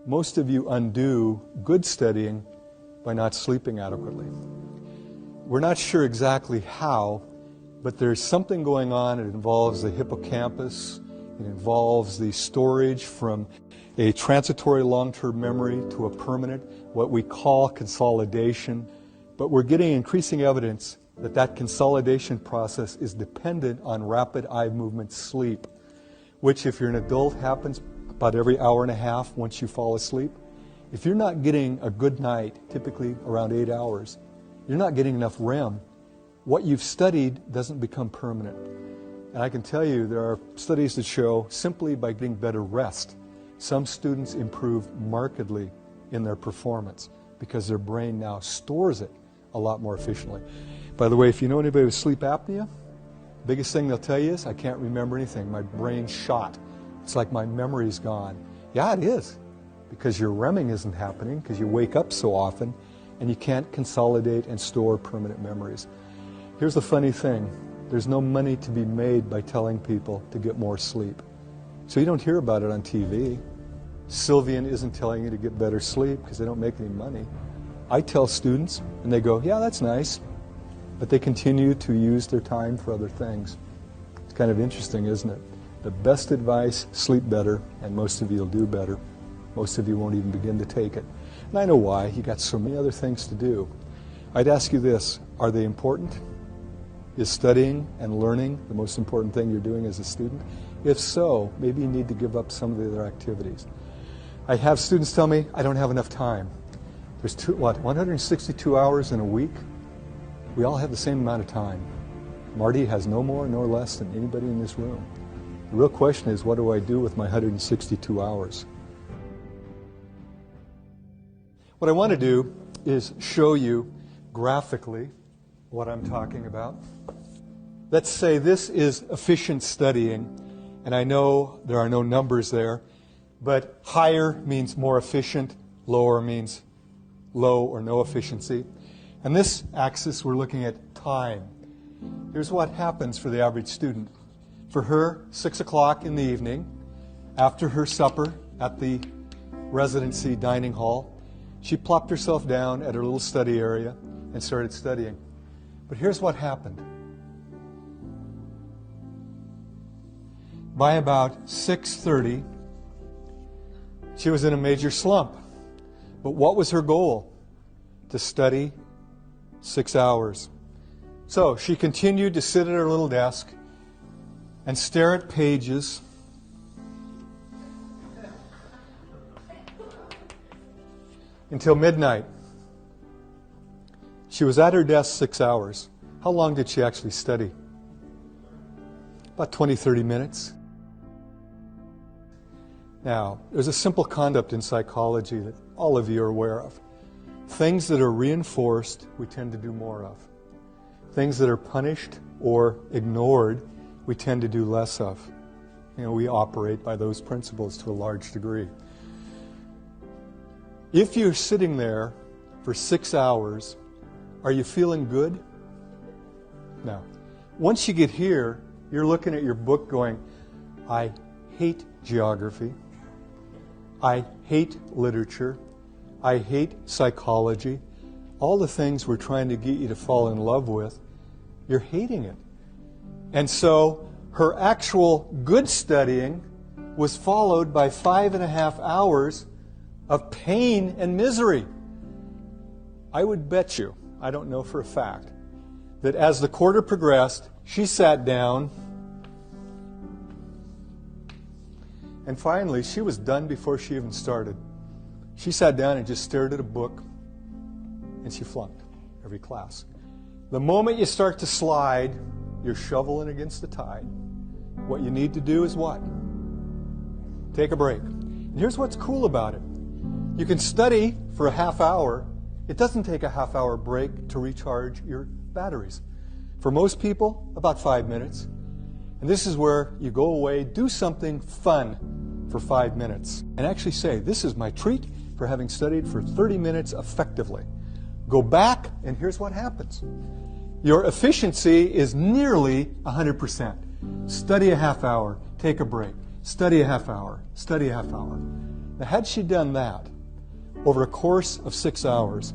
most of you undo good studying by not sleeping adequately. We're not sure exactly how, but there's something going on. It involves the hippocampus. It involves the storage from a transitory long-term memory to a permanent, what we call consolidation. But we're getting increasing evidence that that consolidation process is dependent on rapid eye movement sleep, which if you're an adult happens about every hour and a half once you fall asleep. If you're not getting a good night, typically around 8 hours, you're not getting enough REM. What you've studied doesn't become permanent. And I can tell you there are studies that show simply by getting better rest, some students improve markedly in their performance because their brain now stores it a lot more efficiently. By the way, if you know anybody with sleep apnea, biggest thing they'll tell you is, I can't remember anything. My brain's shot. It's like my memory's gone. Yeah, it is, because your REMing isn't happening, because you wake up so often, and you can't consolidate and store permanent memories. Here's the funny thing. There's no money to be made by telling people to get more sleep. So you don't hear about it on TV. Sylvian isn't telling you to get better sleep because they don't make any money. I tell students, and they go, yeah, that's nice. But they continue to use their time for other things. It's kind of interesting, isn't it? The best advice, sleep better, and most of you will do better. Most of you won't even begin to take it. And I know why. You got so many other things to do. I'd ask you this, are they important? Is studying and learning the most important thing you're doing as a student? If so, maybe you need to give up some of the other activities. I have students tell me, I don't have enough time. There's 162 hours in a week? We all have the same amount of time. Marty has no more nor less than anybody in this room. The real question is, what do I do with my 162 hours? What I want to do is show you graphically what I'm talking about. Let's say this is efficient studying, and I know there are no numbers there, but higher means more efficient, lower means low or no efficiency. And this axis, we're looking at time. Here's what happens for the average student. For her, 6 o'clock in the evening, after her supper at the residency dining hall, she plopped herself down at her little study area and started studying. But here's what happened. By about 6:30, she was in a major slump. But what was her goal? To study 6 hours. So she continued to sit at her little desk and stare at pages until midnight. She was at her desk 6 hours. How long did she actually study? About 20, 30 minutes. Now, there's a simple concept in psychology that all of you are aware of. Things that are reinforced, we tend to do more of. Things that are punished or ignored, we tend to do less of. You know, we operate by those principles to a large degree. If you're sitting there for 6 hours, are you feeling good? No. Once you get here, you're looking at your book going, I hate geography. I hate literature. I hate psychology. All the things we're trying to get you to fall in love with, you're hating it. And so her actual good studying was followed by 5.5 hours of pain and misery. I would bet you, I don't know for a fact, that as the quarter progressed, she sat down, and finally she was done before she even started. She sat down and just stared at a book, and she flunked every class. The moment you start to slide, you're shoveling against the tide. What you need to do is what? Take a break. And here's what's cool about it. You can study for a half hour. It doesn't take a half-hour break to recharge your batteries. For most people, about 5 minutes. And this is where you go away, do something fun for 5 minutes, and actually say, this is my treat for having studied for 30 minutes effectively. Go back, and here's what happens. Your efficiency is nearly 100%. Study a half hour, take a break. Study a half hour, study a half hour. Now, had she done that over a course of 6 hours,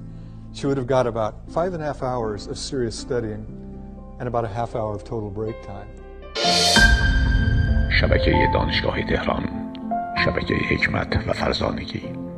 she would have got about 5.5 hours of serious studying and about a half hour of total break time. شبکه دانشگاه تهران، شبکه حکمت و فرزانگی.